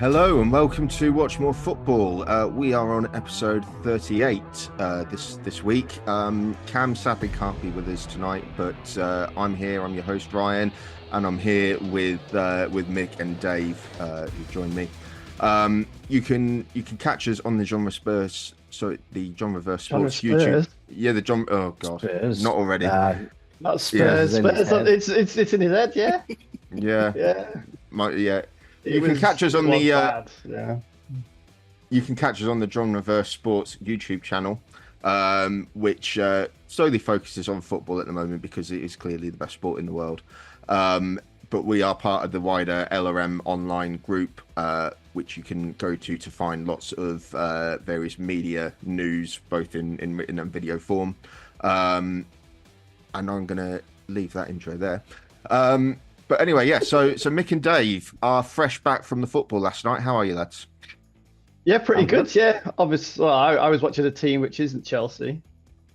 Hello and welcome to Watch More Football. We are on episode 38 this week. Cam sadly can't be with us tonight, but I'm here. I'm your host Ryan, and I'm here with Mick and Dave who join me. You can catch us on the Genre Spurs, the Genreverse Sports YouTube. Yeah, the John. Oh god, Spurs. not already. Not Spurs. Yeah, Spurs. It's in his head. Yeah. Yeah. You can catch us on the You can catch us on the Genreverse Sports YouTube channel, which solely focuses on football at the moment because it is clearly the best sport in the world. But we are part of the wider LRM online group, which you can go to find lots of various media news, both in written and video form. And I'm going to leave that intro there. But anyway, yeah, so Mick and Dave are fresh back from the football last night. How are you, lads? Yeah, pretty good. Yeah, obviously, I was watching a team which isn't Chelsea.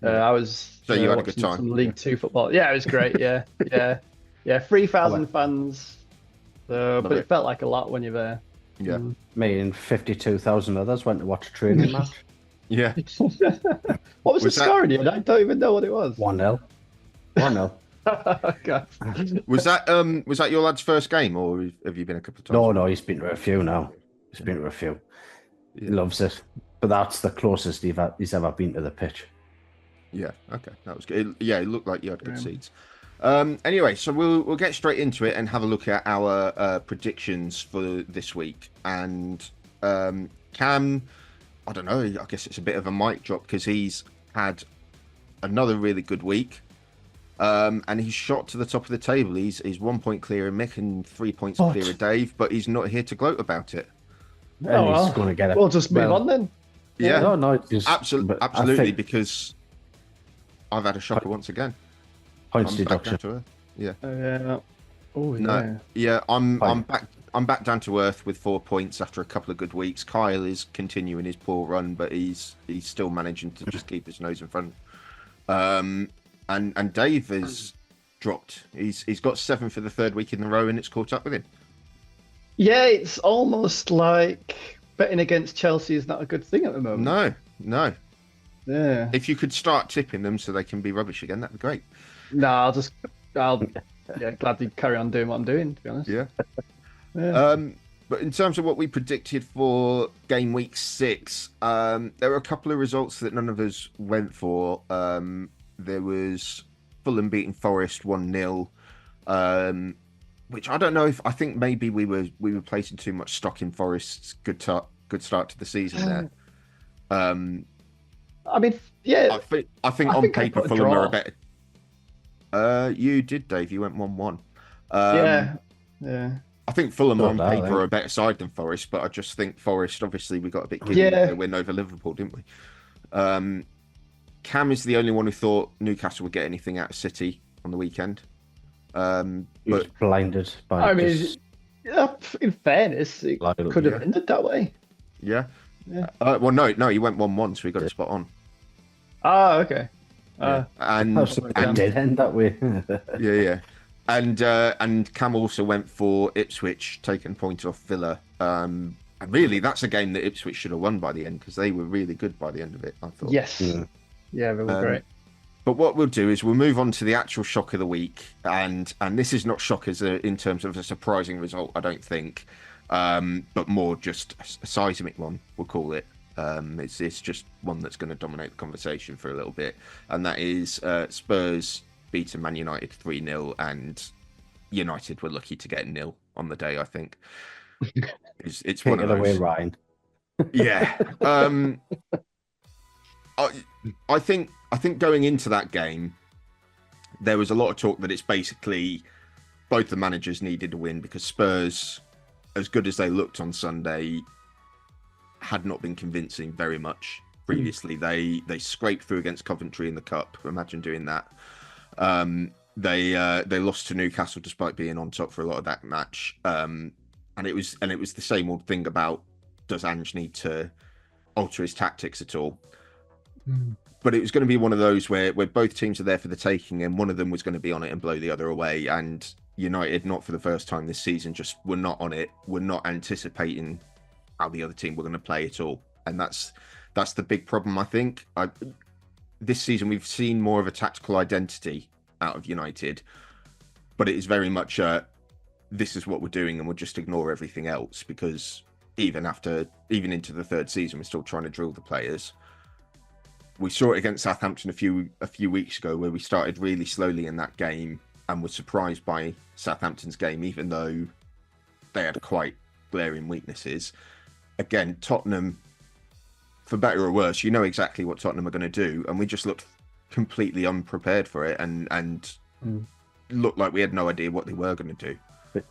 I was. So you had a good time. Some League Two football. Yeah, it was great. Yeah. 3,000 fans. But it felt like a lot when you're there. Yeah. Me and 52,000 others went to watch a training match. Yeah. What was the score in it? I don't even know what it was. 1-0. 1-0. Was that your lad's first game, or have you been a couple of times? No, he's been to a few now. He's been to a few. He loves it. But that's the closest he's ever been to the pitch. Yeah, okay. That was good. It looked like you had good seats. Anyway, so we'll get straight into it and have a look at our predictions for this week. And Cam, I don't know, I guess it's a bit of a mic drop because he's had another really good week. And he's shot to the top of the table. He's 1 point clear of Mick and 3 points clear of Dave, but he's not here to gloat about it. And he's going to get it. We'll just move on then. Yeah, no, absolutely, because I've had a shocker once again. Points deduction. I'm back down to earth with 4 points after a couple of good weeks. Kyle is continuing his poor run, but he's still managing to just keep his nose in front. And Dave has dropped. He's got 7 for the third week in a row, and it's caught up with him. Yeah, it's almost like betting against Chelsea is not a good thing at the moment. No. Yeah. If you could start tipping them so they can be rubbish again, that'd be great. No, I'll gladly carry on doing what I'm doing, to be honest. Yeah. But in terms of what we predicted for game week 6, there were a couple of results that none of us went for. There was Fulham beating Forest 1-0, which I don't know if I think maybe we were placing too much stock in Forest's good start to the season there. I mean, yeah. I think on paper Fulham are a better. You did, Dave. You went 1-1. Yeah. I think Fulham on paper are a better side than Forest, but I just think Forest. Obviously, we got a bit giddy with their win over Liverpool, didn't we? Cam is the only one who thought Newcastle would get anything out of City on the weekend. But blinded by. I mean, in fairness, it could have ended that way. Yeah. Well, no, he went 1-1, so he got it spot on. Ah, okay. And did end that way. yeah. And Cam also went for Ipswich, taking points off Villa. And really, that's a game that Ipswich should have won by the end because they were really good by the end of it, I thought. Yes. Yeah, they were great. But what we'll do is we'll move on to the actual shock of the week, and this is not shock in terms of a surprising result, I don't think, but more just a seismic one, we'll call it. It's just one that's going to dominate the conversation for a little bit, and that is Spurs beating Man United 3-0, and United were lucky to get 0 on the day, I think. It's one of those. Way, Ryan. Yeah. I think going into that game, there was a lot of talk that it's basically both the managers needed to win because Spurs, as good as they looked on Sunday, had not been convincing very much previously. They scraped through against Coventry in the Cup. Imagine doing that. They lost to Newcastle despite being on top for a lot of that match. And it was the same old thing about, does Ange need to alter his tactics at all? But it was going to be one of those where both teams are there for the taking, and one of them was going to be on it and blow the other away. And United, not for the first time this season, just were not on it. Were not anticipating how the other team were going to play at all. And that's the big problem, I think. This season, we've seen more of a tactical identity out of United, but it is very much this is what we're doing, and we'll just ignore everything else, because even into the third season, we're still trying to drill the players. We saw it against Southampton a few weeks ago, where we started really slowly in that game and were surprised by Southampton's game, even though they had quite glaring weaknesses. Again, Tottenham, for better or worse, you know exactly what Tottenham are going to do, and we just looked completely unprepared for it, and looked like we had no idea what they were going to do. But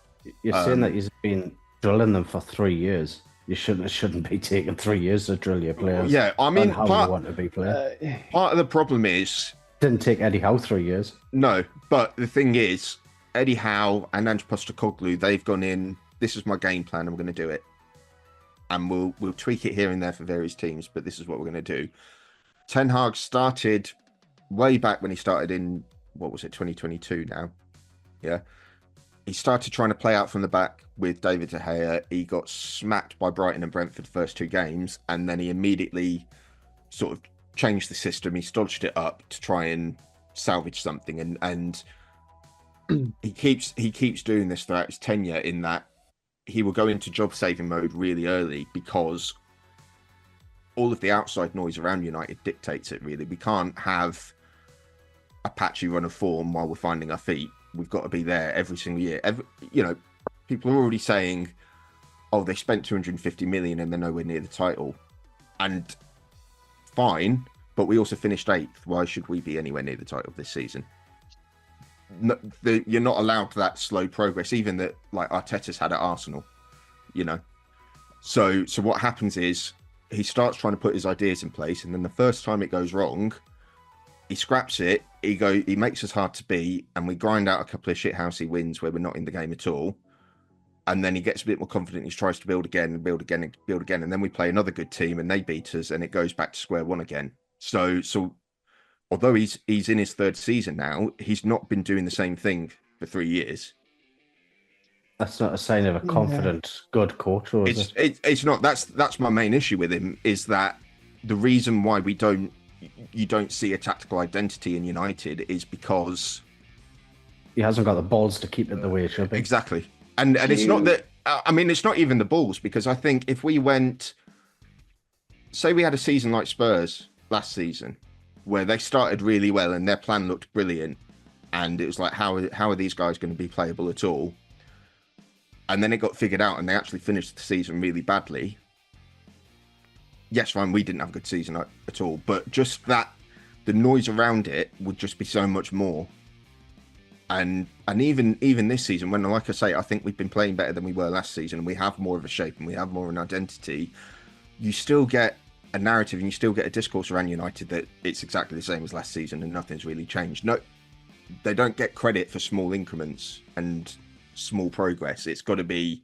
you're saying that you've been drilling them for 3 years. You shouldn't be taking 3 years to drill your players. Yeah, I mean, how you want to be playing. Part of the problem is didn't take Eddie Howe 3 years. No, but the thing is, Eddie Howe and Ange Postecoglou, they've gone in. This is my game plan, and we're going to do it. And we'll tweak it here and there for various teams, but this is what we're going to do. Ten Hag started way back when he started in, what was it, 2022 now? Yeah. He started trying to play out from the back with David De Gea. He got smacked by Brighton and Brentford the first 2 games, and then he immediately sort of changed the system. He stodged it up to try and salvage something, and he keeps doing this throughout his tenure, in that he will go into job saving mode really early, because all of the outside noise around United dictates it. Really, we can't have a patchy run of form while we're finding our feet. We've got to be there every single year. People are already saying, "Oh, they spent 250 million and they're nowhere near the title," and fine, but we also finished 8th. Why should we be anywhere near the title this season? No, you're not allowed that slow progress, even that like Arteta's had at Arsenal, So what happens is he starts trying to put his ideas in place, and then the first time it goes wrong, he scraps it. He makes us hard to beat, and we grind out a couple of shithousey wins where we're not in the game at all. And then he gets a bit more confident. He tries to build again, and then we play another good team, and they beat us, and it goes back to square one again. So although he's in his 3rd season now, he's not been doing the same thing for 3 years. That's not a sign of a confident, good coach, or is it? It's not. That's my main issue with him, is that the reason why you don't see a tactical identity in United is because he hasn't got the balls to keep it the way it should be. Exactly. And it's not that, I mean, it's not even the balls, because I think if we went, say we had a season like Spurs last season, where they started really well and their plan looked brilliant, and it was like, how are these guys going to be playable at all? And then it got figured out and they actually finished the season really badly. Yes, fine, we didn't have a good season at all, but just that, the noise around it would just be so much more. And even this season, when, like I say, I think we've been playing better than we were last season, and we have more of a shape and we have more of an identity, you still get a narrative and you still get a discourse around United that it's exactly the same as last season and nothing's really changed. No, they don't get credit for small increments and small progress. It's got to be,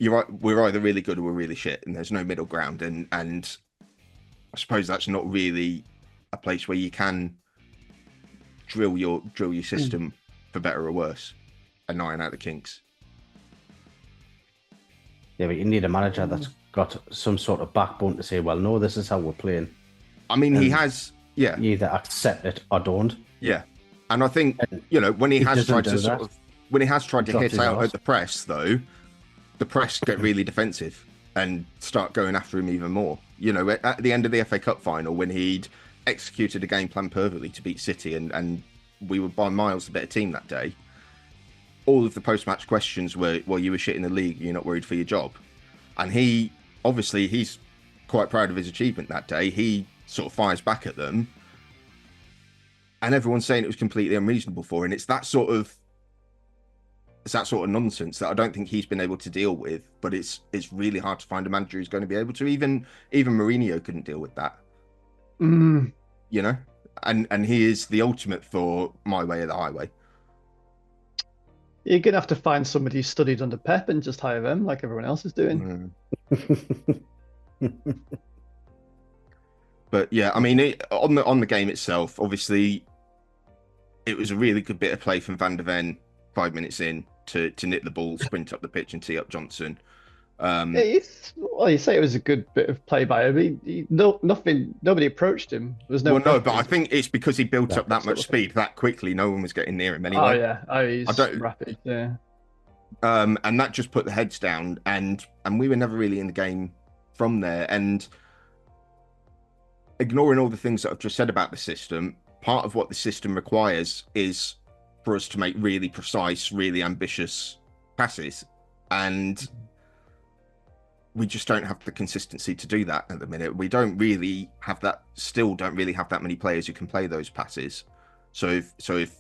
we're either really good or we're really shit, and there's no middle ground. And I suppose that's not really a place where you can drill your system for better or worse and iron out the kinks. Yeah, but you need a manager that's got some sort of backbone to say, well, no, this is how we're playing. I mean, he has, yeah. You either accept it or don't. Yeah. And I think, when he has tried to hit out at the press, though, the press get really defensive and start going after him even more. At the end of the FA Cup final, when he'd executed a game plan perfectly to beat City, and we were by miles the better team that day, all of the post-match questions were, well, you were shit in the league, you're not worried for your job. And he's quite proud of his achievement that day. He sort of fires back at them, and everyone's saying it was completely unreasonable for him. It's that sort of nonsense that I don't think he's been able to deal with. But it's really hard to find a manager who's going to be able to. Even Mourinho couldn't deal with that. And he is the ultimate for my way or the highway. You're gonna have to find somebody who studied under Pep and just hire them, like everyone else is doing. But yeah, I mean, on the game itself, obviously, it was a really good bit of play from Van der Ven 5 minutes in to nip the ball, sprint up the pitch, and tee up Johnson. Well, you say it was a good bit of play by him. Nobody approached him. There was no Well, no, but I pressure. think it's because he built up that Sort much of thing. speed that quickly. No one was getting near him Oh anyway. yeah, I he's don't. rapid. Yeah. And that just put the heads down, and we were never really in the game from there. And ignoring all the things that I've just said about the system, part of what the system requires is for us to make really precise, really ambitious passes, and we just don't have the consistency to do that at the minute. We don't really have that. Still, don't really have that many players who can play those passes. So if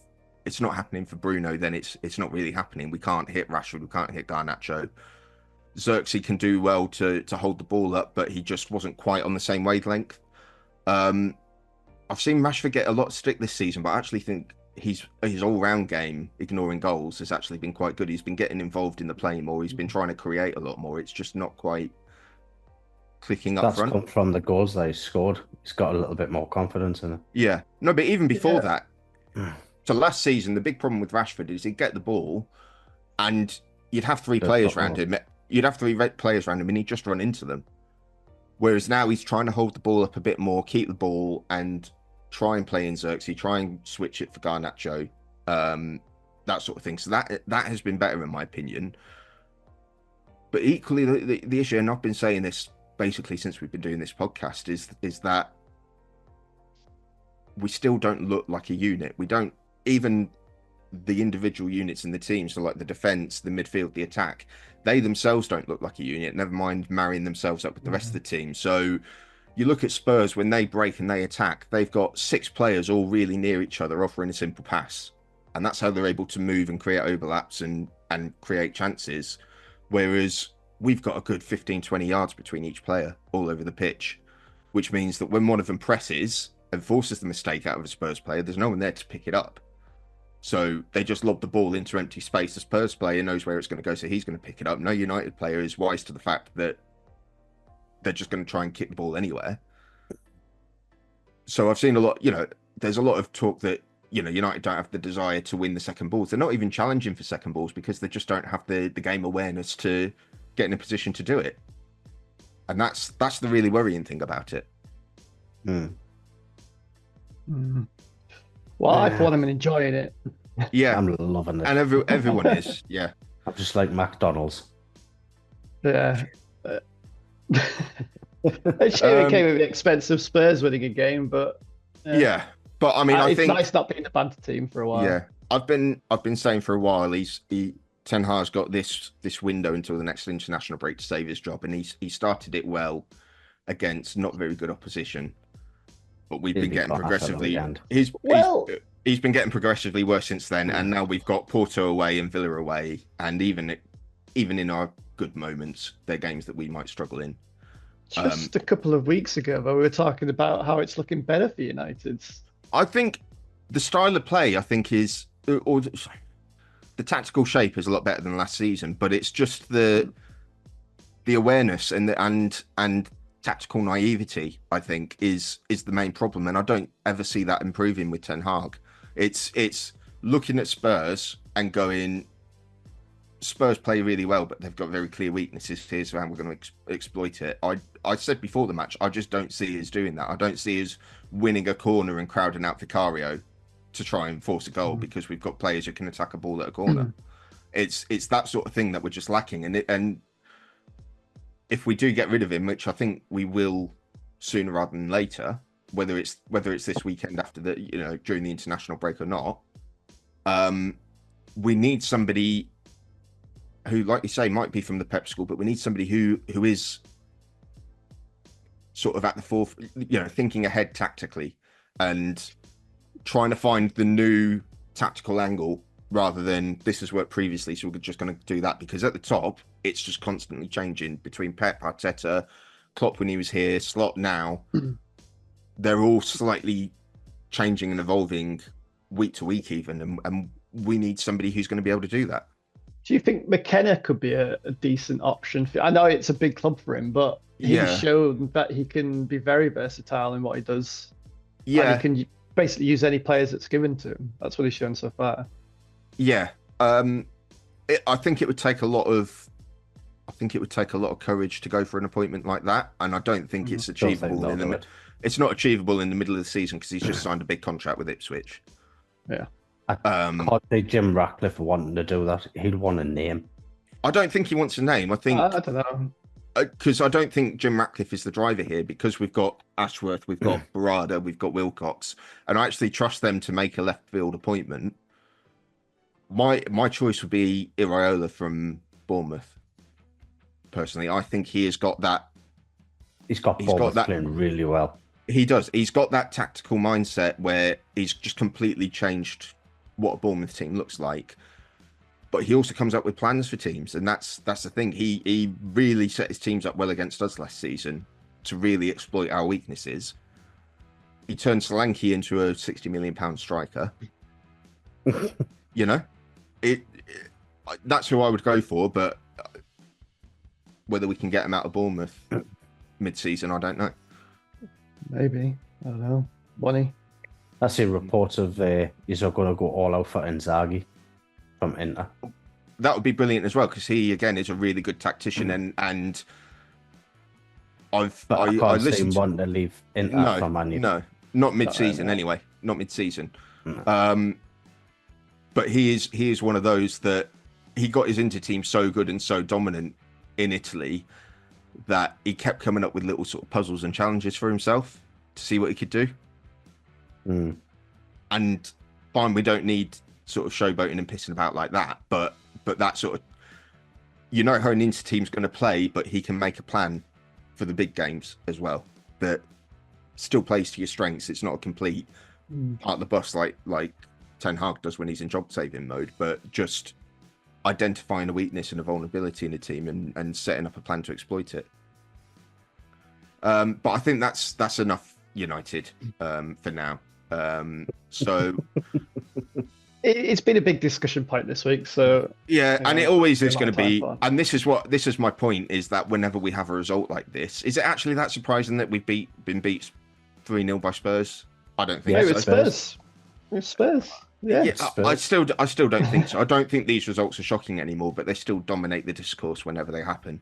it's not happening for Bruno, then it's not really happening. We can't hit Rashford. We can't hit Garnacho. Xerxes can do well to hold the ball up, but he just wasn't quite on the same wavelength. I've seen Rashford get a lot of stick this season, but I actually think his all-round game, ignoring goals, has actually been quite good. He's been getting involved in the play more. He's been trying to create a lot more. It's just not quite clicking up front. That's come from the goals that he scored. He's got a little bit more confidence in it. Yeah. No, but even before that, so last season, the big problem with Rashford is he'd get the ball and you'd have three players around him. You'd have three players around him and he'd just run into them. Whereas now he's trying to hold the ball up a bit more, keep the ball, and try and play in Xerxes, try and switch it for Garnacho, that sort of thing. So that has been better in my opinion. But equally, the issue, and I've been saying this basically since we've been doing this podcast, is that we still don't look like a unit. We don't, even the individual units in the team, so like the defense, the midfield, the attack, they themselves don't look like a unit, never mind marrying themselves up with the rest of the team. So you look at Spurs, when they break and they attack, they've got 6 players all really near each other offering a simple pass, and that's how they're able to move and create overlaps and create chances. Whereas we've got a good 15-20 yards between each player all over the pitch, which means that when one of them presses and forces the mistake out of a Spurs player, there's no one there to pick it up. So they just lob the ball into empty space. The Spurs player knows where it's going to go, so he's going to pick it up. No United player is wise to the fact that they're just going to try and kick the ball anywhere. So I've seen a lot, there's a lot of talk that, United don't have the desire to win the second balls. They're not even challenging for second balls because they just don't have the game awareness to get in a position to do it. And that's the really worrying thing about it. Well, I for one am enjoying it. Yeah, I'm loving it. And everyone is. Yeah, I'm just like McDonald's. Yeah. It's shame it came at the expense of Spurs winning a game, but yeah. But I mean, I it's think nice not being a banter team for a while. Yeah, I've been saying for a while Ten Hag's got this window until the next international break to save his job, and he started it well against not very good opposition. But we've been getting progressively. He's been getting progressively worse since then, and now we've got Porto away and Villa away, and even in our good moments, they're games that we might struggle in. Just a couple of weeks ago, though, we were talking about how it's looking better for United. I think the style of play, is, or the tactical shape is a lot better than last season, but it's just the awareness and tactical naivety, I think, is the main problem, and I don't ever see that improving with Ten Hag. It's looking at Spurs and going, Spurs play really well, but they've got very clear weaknesses here, so how we're going to exploit it. I said before the match, I just don't see us doing that. I don't see us winning a corner and crowding out Vicario to try and force a goal because we've got players who can attack a ball at a corner. It's that sort of thing that we're just lacking, and if we do get rid of him, which I think we will sooner rather than later, whether it's this weekend after the during the international break or not, we need somebody who, like you say, might be from the Pep school, but we need somebody who is sort of at the forefront, thinking ahead tactically and trying to find the new tactical angle rather than this has worked previously, so we're just going to do that. Because at the top, it's just constantly changing between Pep, Arteta, Klopp when he was here, Slot now. They're all slightly changing and evolving week to week even, and we need somebody who's going to be able to do that. Do you think McKenna could be a decent option? I know it's a big club for him, but he's shown that he can be very versatile in what he does. Yeah. And he can basically use any players that's given to him. That's what he's shown so far. Yeah. I think it would take a lot of I think it would take a lot of courage to go for an appointment like that, and I don't think it's achievable It's not achievable in the middle of the season because he's just signed a big contract with Ipswich. Yeah. I can't see Jim Ratcliffe wanting to do that. He'd want a name. I don't think he wants a name. I don't know. Because I don't think Jim Ratcliffe is the driver here, because we've got Ashworth, we've got Barada, we've got Wilcox, and I actually trust them to make a left field appointment. My choice would be Iraola from Bournemouth. Personally, I think he has got that. He's got that playing really well. He does. He's got that tactical mindset where he's just completely changed what a Bournemouth team looks like. But he also comes up with plans for teams, and that's the thing. He really set his teams up well against us last season to really exploit our weaknesses. He turned Solanke into a £60 million striker. You know, that's who I would go for. But whether we can get him out of Bournemouth mid-season, I don't know. Maybe. I don't know. Bonnie. I see reports of he's going to go all out for Inzaghi from Inter. That would be brilliant as well, because he again is a really good tactician, and I can't see him wanting to leave Inter from Man United. No, not mid-season anyway. Not mid-season. No. But he is one of those that he got his Inter team so good and so dominant in Italy that he kept coming up with little sort of puzzles and challenges for himself to see what he could do. And fine, we don't need sort of showboating and pissing about like that, but that sort of, you know how an Inter team's going to play, but he can make a plan for the big games as well that still plays to your strengths. It's not a complete part of the bus like Ten Hag does when he's in job saving mode, but just identifying a weakness and a vulnerability in a team and setting up a plan to exploit it. But I think that's enough United for now. So it's been a big discussion point this week. So yeah, and it always is going to be. And this is my point, is that whenever we have a result like this, is it actually that surprising that we've been beat 3-0 by Spurs? I don't think so. Spurs. It's Spurs. Yeah, I still don't think so. I don't think these results are shocking anymore, but they still dominate the discourse whenever they happen,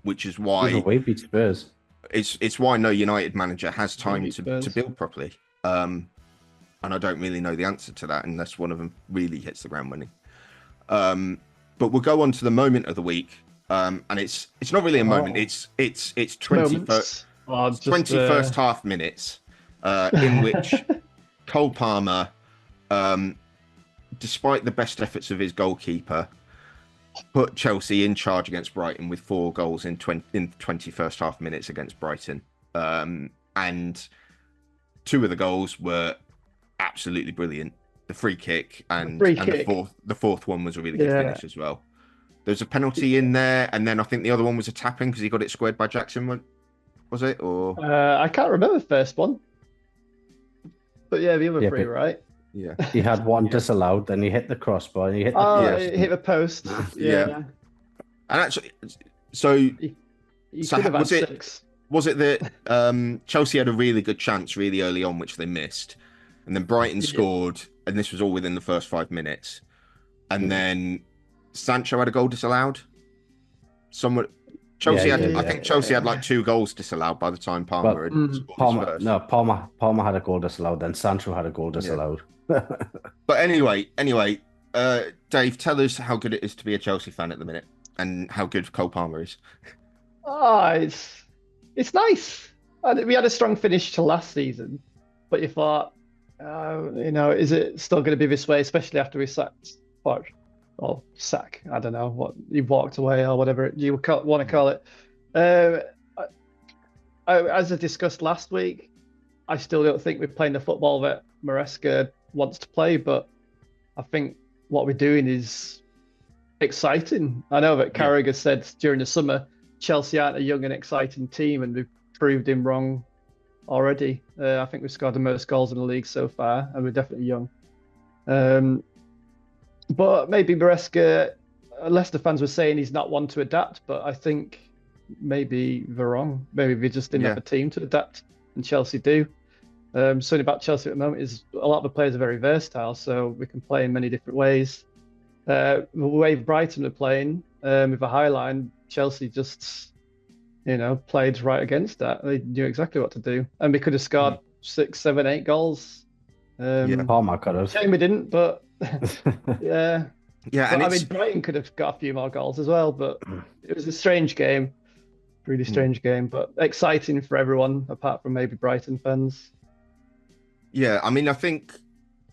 which is why we beat Spurs. It's why no United manager has time to build properly. And I don't really know the answer to that unless one of them really hits the ground running. But we'll go on to the moment of the week, and it's not really a moment. It's 21st half minutes in which Cole Palmer, despite the best efforts of his goalkeeper, put Chelsea in charge against Brighton with 4 goals in 21st half minutes against Brighton. And 2 of the goals were absolutely brilliant. The free kick and the fourth one was a really good finish as well. There's a penalty in there, and then I think the other one was a tapping because he got it squared by Jackson. Was it? Or I can't remember the first one. But yeah, the other 3, right? Yeah. He had one disallowed, then he hit the crossbar, and he hit the post. Hit the post. Yeah. And actually, so he could have had 6. Was it that Chelsea had a really good chance really early on, which they missed, and then Brighton scored, and this was all within the first 5 minutes, and then Sancho had a goal disallowed. Chelsea I think Chelsea had like 2 goals disallowed by the time Palmer Palmer had a goal disallowed, then Sancho had a goal disallowed. But anyway, Dave, tell us how good it is to be a Chelsea fan at the minute and how good Cole Palmer is. It's nice. We had a strong finish to last season, but you thought, is it still going to be this way, especially after we sacked sack? I don't know what he walked away or whatever you want to call it. As I discussed last week, I still don't think we're playing the football that Maresca wants to play, but I think what we're doing is exciting. I know that Carragher said during the summer Chelsea aren't a young and exciting team, and we've proved him wrong already. I think we've scored the most goals in the league so far, and we're definitely young. But maybe Maresca, Leicester fans were saying he's not one to adapt, but I think maybe they're wrong. Maybe we just didn't have a team to adapt, and Chelsea do. Something about Chelsea at the moment is a lot of the players are very versatile, so we can play in many different ways. The way Brighton are playing with a high line, Chelsea just, played right against that. They knew exactly what to do, and we could have scored 6, 7, 8 goals. Palmer could have. Shame we didn't, but yeah. Yeah, but, I mean, Brighton could have got a few more goals as well, but it was a strange game, really strange game, but exciting for everyone apart from maybe Brighton fans. Yeah, I mean, I think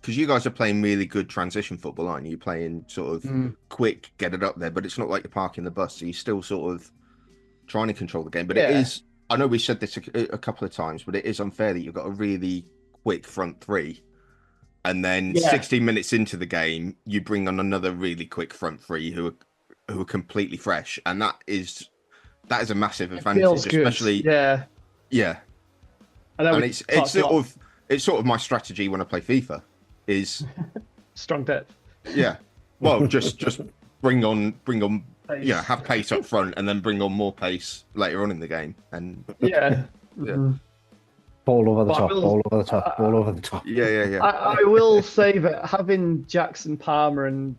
because you guys are playing really good transition football, aren't you? You're playing sort of quick, get it up there, but it's not like you're parking the bus, so you're still sort of trying to control the game. But it is, I know we said this a couple of times, but it is unfair that you've got a really quick front three. And then 60 minutes into the game, you bring on another really quick front three who are completely fresh, and that is a massive advantage, especially yeah. And it's sort of my strategy when I play FIFA is strong depth. Yeah, well, just bring on pace. Have pace up front, and then bring on more pace later on in the game, and Ball over the top. Yeah. I will say that having Jackson, Palmer, and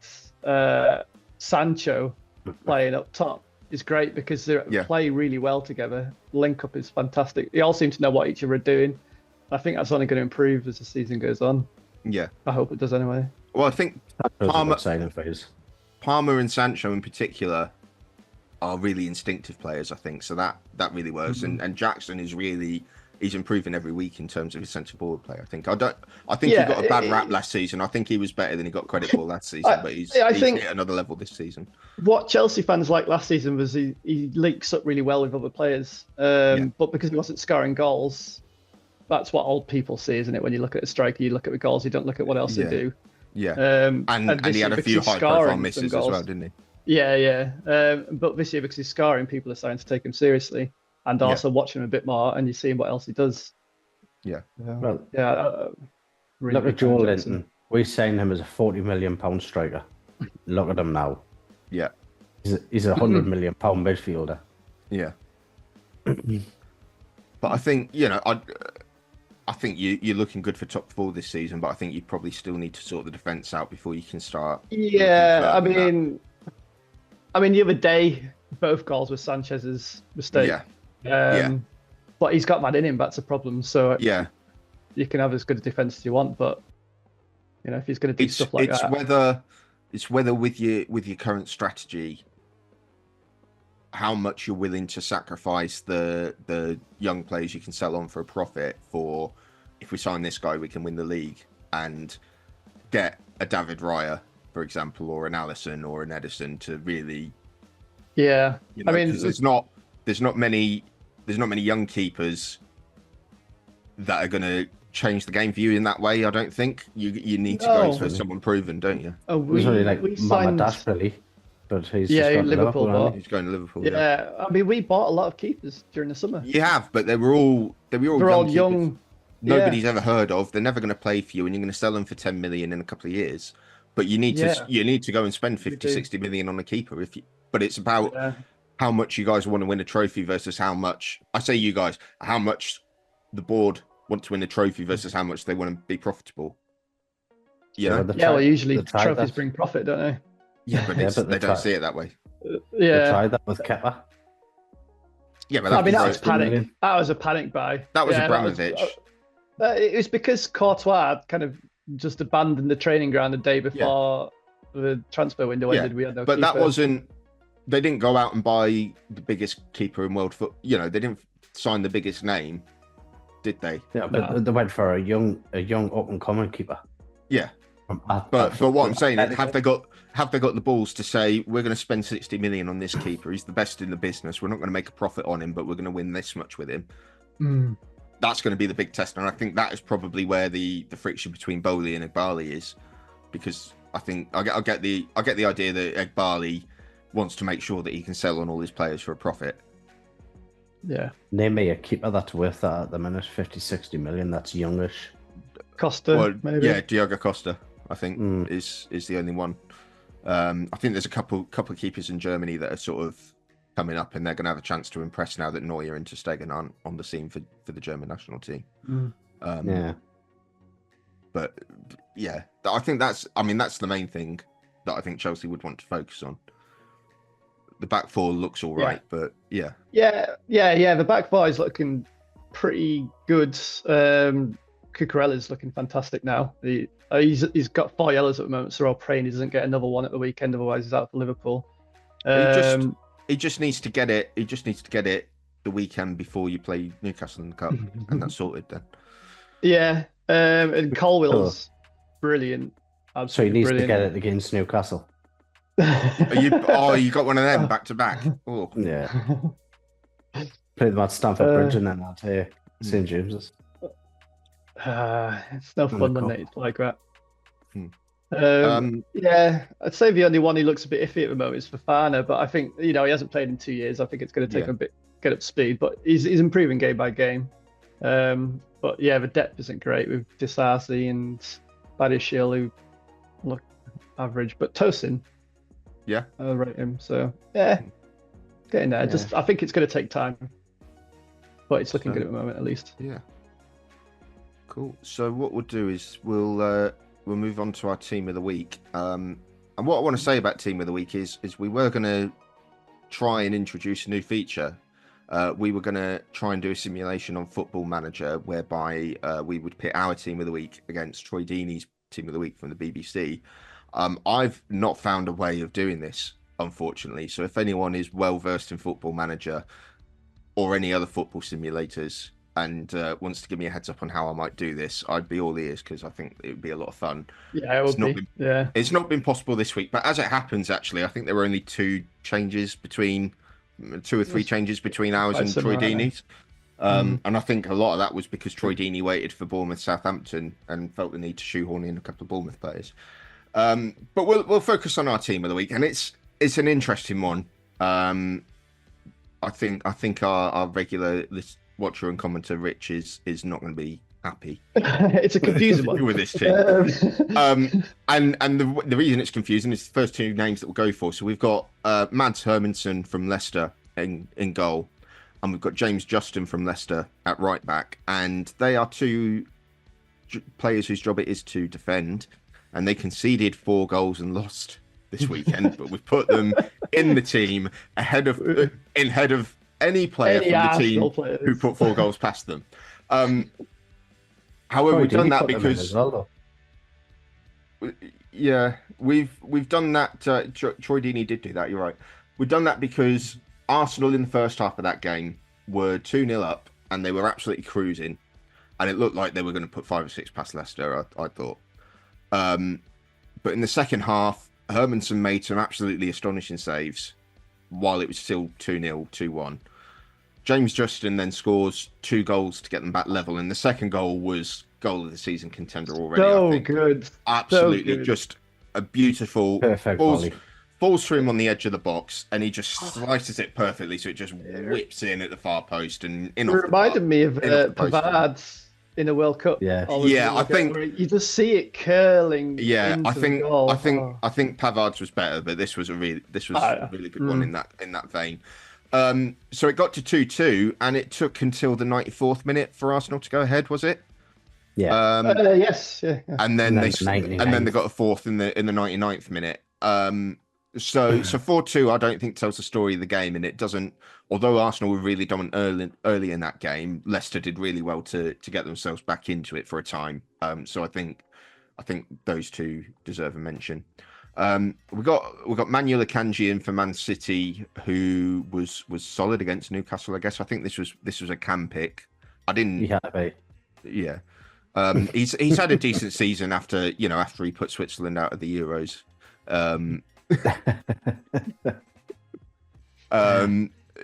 Sancho playing up top is great because they play really well together. Link up is fantastic. They all seem to know what each other are doing. I think that's only going to improve as the season goes on. Yeah, I hope it does anyway. Well, I think Palmer and Sancho in particular are really instinctive players. I think so that really works, and Jackson is really. He's improving every week in terms of his centre forward play. I think he got a bad rap last season. I think he was better than he got credit for last season, but he's hit another level this season. What Chelsea fans liked last season was he links up really well with other players, but because he wasn't scoring goals, that's what old people see, isn't it? When you look at a striker, you look at the goals, you don't look at what else they do. Yeah, and he had a few high-profile misses as well, didn't he? Yeah. But this year, because he's scoring, people are starting to take him seriously. And also watching him a bit more, and you're seeing what else he does. Yeah. Well, really look at Joe Linton. We signed him as a £40 million striker. Look at him now. Yeah. He's a £100 million midfielder. Yeah. But I think I think you're looking good for top 4 this season, but I think you probably still need to sort the defence out before you can start. Yeah, I mean, the other day both goals were Sanchez's mistake. But he's got that in him. That's a problem. So you can have as good a defense as you want, but if he's going to do stuff like that, it's whether with your current strategy, how much you're willing to sacrifice the young players you can sell on for a profit. For if we sign this guy, we can win the league and get a David Raya, for example, or an Alisson or an Edison to really. Yeah, I mean, there's not many young keepers that are going to change the game for you in that way. I don't think you need to go for someone proven, don't you? Oh, we signed really, but he's Liverpool. He's going to Liverpool. Yeah, I mean, we bought a lot of keepers during the summer. You have, but they were all young. Nobody's ever heard of. They're never going to play for you, and you're going to sell them for 10 million in a couple of years. But you need to go and spend 50-60 million on a keeper But it's about how much you guys want to win a trophy versus how much the board want to win a trophy versus how much they want to be profitable. Well, usually trophies bring profit, don't they? Yeah, but they don't see it that way. They tried that with Kepa. Yeah, but that was panic. That was a panic buy. That was Abramovich. It was because Courtois kind of just abandoned the training ground the day before the transfer window ended. We had no but keeper. That wasn't. They didn't go out and buy the biggest keeper in world foot. They didn't sign the biggest name, did they? Yeah, but they went for a young up and coming keeper. Yeah, but what I'm saying is, have they got the balls to say we're going to spend 60 million on this keeper? He's the best in the business. We're not going to make a profit on him, but we're going to win this much with him. That's going to be the big test, and I think that is probably where the friction between Bowley and Eghbali is, because I think I get the idea that Eghbali wants to make sure that he can sell on all his players for a profit. Yeah. Name me a keeper that's worth that at the minute, 50-60 million. That's youngish. Costa, maybe. Yeah, Diogo Costa, I think is the only one. I think there's a couple of keepers in Germany that are sort of coming up, and they're going to have a chance to impress now that Neuer and ter Stegen aren't on the scene for the German national team. But I think that's the main thing that I think Chelsea would want to focus on. The back four looks all right, but yeah. The back four is looking pretty good. Cucurella's looking fantastic now. He's got 4 yellows at the moment, so we're all praying he doesn't get another one at the weekend. Otherwise, he's out for Liverpool. He just needs to get it. He just needs to get it the weekend before you play Newcastle in the cup, and that's sorted then. Yeah, and Colwell's brilliant. Absolutely so he needs brilliant. to get it against Newcastle. You got one of them back to back. Oh. Yeah. Play them at Stamford Bridge and then out here, St James's. It's no fun when it's like that. Hmm. I'd say the only one he looks a bit iffy at the moment is Fofana, but I think he hasn't played in 2 years. I think it's going to take him a bit get up to speed, but he's improving game by game. But yeah, the depth isn't great with Disasi and Badiashile, who look average, but Tosin, I rate him. So getting there. Just I think it's going to take time, but it's looking good at the moment, at least. Yeah. Cool. So what we'll do is we'll move on to our team of the week. And what I want to say about team of the week is we were going to try and introduce a new feature. We were going to try and do a simulation on Football Manager whereby we would pit our team of the week against Troy Deeney's team of the week from the BBC. I've not found a way of doing this, unfortunately. So if anyone is well versed in Football Manager or any other football simulators and wants to give me a heads up on how I might do this, I'd be all ears because I think it would be a lot of fun. Yeah, it would be. It's not been possible this week, but as it happens, actually, I think there were only 2 or 3 changes between ours and Troy Deeney's. And I think a lot of that was because Troy Deeney waited for Bournemouth Southampton and felt the need to shoehorn in a couple of Bournemouth players. But we'll focus on our team of the week, and it's an interesting one. I think our regular watcher and commenter Rich is not going to be happy. It's a confusing one with this team. And the reason it's confusing is the first 2 names that we'll go for. So we've got Mads Hermansen from Leicester in goal, and we've got James Justin from Leicester at right back, and they are 2 players whose job it is to defend, and they conceded 4 goals and lost this weekend. But we've put them in the team ahead of any player from the team who put 4 goals past them. However, we've done that because we've done that. Troy Deeney did do that. You're right. We've done that because Arsenal in the first half of that game were 2-0 up and they were absolutely cruising, and it looked like they were going to put 5 or 6 past Leicester. I thought, but in the second half, Hermansen made some absolutely astonishing saves while it was still 2-0, 2-1. James Justin then scores 2 goals to get them back level, and the second goal was goal of the season contender already. So good. Absolutely, just a beautiful perfect volley. Falls through him on the edge of the box, and he just slices it perfectly, so it just whips in at the far post and in. It reminded me of Pavard in a World Cup. I think you just see it curling. I think Pavard's was better, but this was a really good one in that vein. So it got to 2-2, and it took until the 94th minute for Arsenal to go ahead. Was it? Yeah. Yes. Yeah. And then they got a 4th in the 99th minute. So 4-2, I don't think tells the story of the game, and it doesn't. Although Arsenal were really dominant early in that game, Leicester did really well to get themselves back into it for a time. So I think those 2 deserve a mention. We got Manuel Akanji in for Man City, who was solid against Newcastle. I guess I think this was a cam pick. I didn't. Yeah. He's had a decent season after he put Switzerland out of the Euros.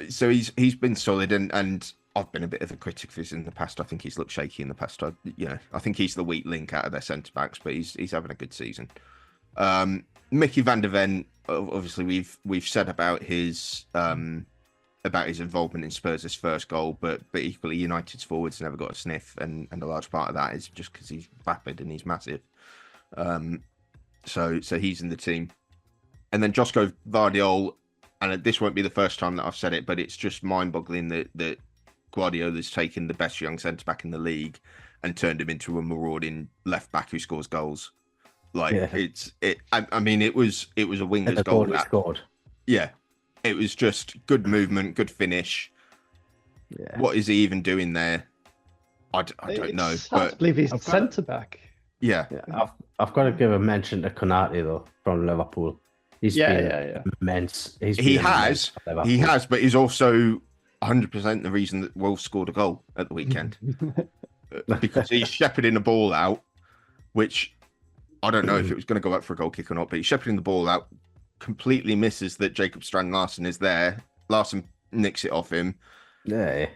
So he's been solid, and I've been a bit of a critic of his in the past. I think he's looked shaky in the past. I think he's the weak link out of their centre backs, but he's having a good season. Mickey van der Ven, obviously we've said about his involvement in Spurs' first goal, but equally United's forwards never got a sniff, and a large part of that is just because he's vapid and he's massive. So he's in the team. And then Josko Vardiol, and this won't be the first time that I've said it, but it's just mind-boggling that Guardiola's taken the best young centre-back in the league and turned him into a marauding left-back who scores goals. I mean, it was a winger's goal. He scored. Yeah, it was just good movement, good finish. Yeah. What is he even doing there? I don't know. I believe he's centre back. Yeah. I've got to give a mention to Konate though from Liverpool. He's been immense. He has, but he's also 100% the reason that Wolves scored a goal at the weekend because he's shepherding the ball out, which I don't know if it was going to go up for a goal kick or not, but he's shepherding the ball out, completely misses that Jacob Strand-Larsen is there. Larsen nicks it off him. Yeah.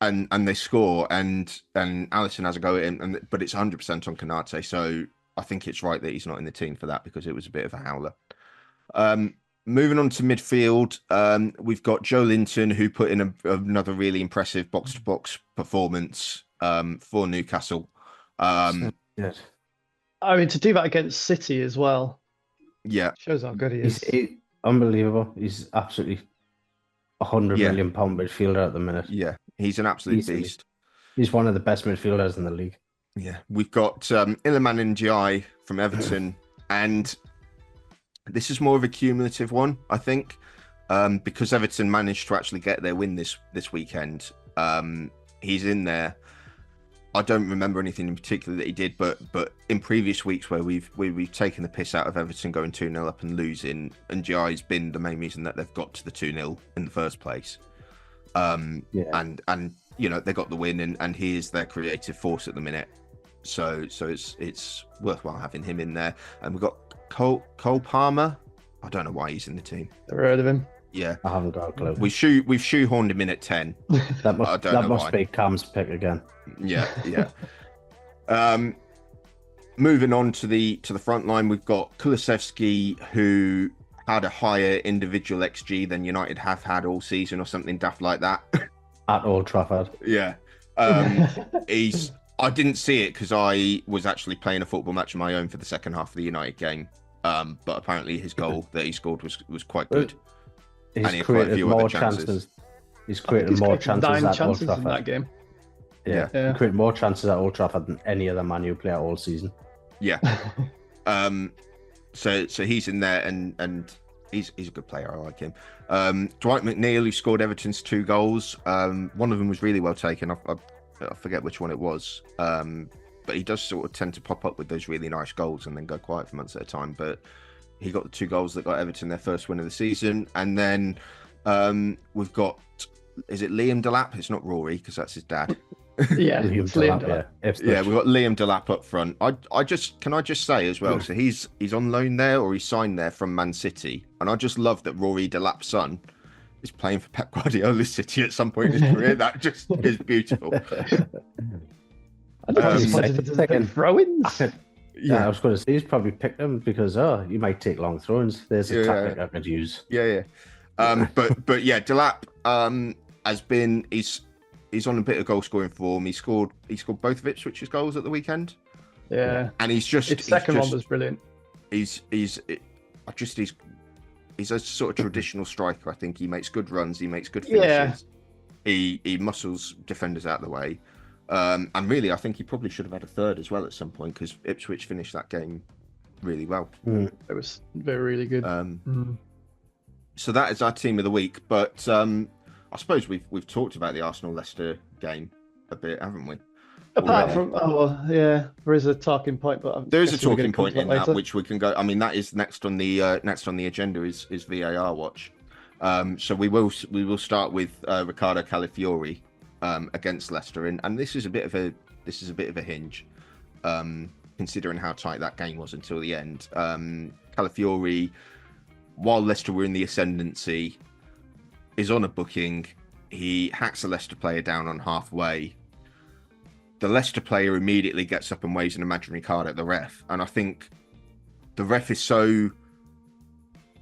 And they score, and Alisson has a go at him, but it's 100% on Konate. So I think it's right that he's not in the team for that because it was a bit of a howler. Moving on to midfield, we've got Joe Linton, who put in another really impressive box-to-box performance for Newcastle. Yes. I mean, to do that against City as well. Yeah. Shows how good he is. He's unbelievable. He's absolutely £100 million midfielder at the minute. Yeah, he's an absolute beast. He's one of the best midfielders in the league. Yeah, we've got Iliman Ndiaye from Everton, and this is more of a cumulative one, I think, because Everton managed to actually get their win this weekend. He's in there. I don't remember anything in particular that he did, but in previous weeks where we've taken the piss out of Everton going 2-0 up and losing, and Ndiaye's been the main reason that they've got to the 2-0 in the first place. And you know, they got the win, and he is their creative force at the minute. So it's worthwhile having him in there. And we've got Cole Palmer. I don't know why he's in the team. Never heard of him. Yeah, I haven't got a clue. We've shoehorned him in at 10. That must be Cam's pick again. Yeah. Moving on to the front line, we've got Kulusevski, who had a higher individual XG than United have had all season, or something daft like that. At Old Trafford. Yeah. I didn't see it because I was actually playing a football match of my own for the second half of the United game. But apparently his goal that he scored was quite good. He's created more chances. He's created more chances at Old Trafford in that game. Yeah. He created more chances at Old Trafford than any other Man U player all season. Yeah. So he's in there, and he's a good player. I like him. Dwight McNeil, who scored Everton's 2 goals. One of them was really well taken. I forget which one it was. But he does sort of tend to pop up with those really nice goals and then go quiet for months at a time. But he got the 2 goals that got Everton their first win of the season. And then we've got, is it Liam Delap? It's not Rory, because that's his dad. Yeah, Liam Delap. Yeah, we've got Liam Delap up front. Can I just say as well, so he's on loan there, or he's signed there from Man City. And I just love that Rory Delap's son is playing for Pep Guardiola's City at some point in his career. That just is beautiful. I don't know, throw-ins. Yeah, I was going to say he's probably picked them because you might take long throw-ins. There's a tactic I could use. Yeah. But yeah, Delap has been he's on a bit of goal scoring form. He scored both of Ipswich's goals at the weekend. Yeah, and his second one was brilliant. He's a sort of traditional striker. I think he makes good runs. He makes good finishes. Yeah. He muscles defenders out of the way. And really, I think he probably should have had a third as well at some point, because Ipswich finished that game really well. It was really good. So that is our team of the week. But I suppose we've talked about the Arsenal-Leicester game a bit, haven't we? Apart from, there is a talking point, but there is a talking point in that which we can go. I mean, that is next on the agenda is VAR Watch. So we will start with Ricardo Calafiori against Leicester, and this is a bit of a hinge, considering how tight that game was until the end. Calafiori, while Leicester were in the ascendancy, is on a booking. He hacks a Leicester player down on halfway. The Leicester player immediately gets up and waves an imaginary card at the ref, and I think the ref is so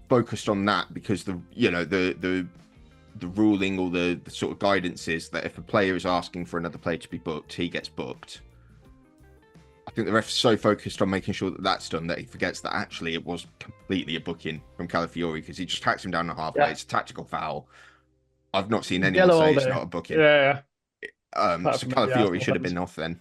focused on that because the ruling or the sort of guidance is that if a player is asking for another player to be booked, he gets booked. I think the ref's so focused on making sure that that's done that he forgets that actually it was completely a booking from Calafiori, because he just hacks him down the halfway. Yeah. It's a tactical foul. I've not seen anyone say it's not a booking. Yeah. So Calafiori should have been off then.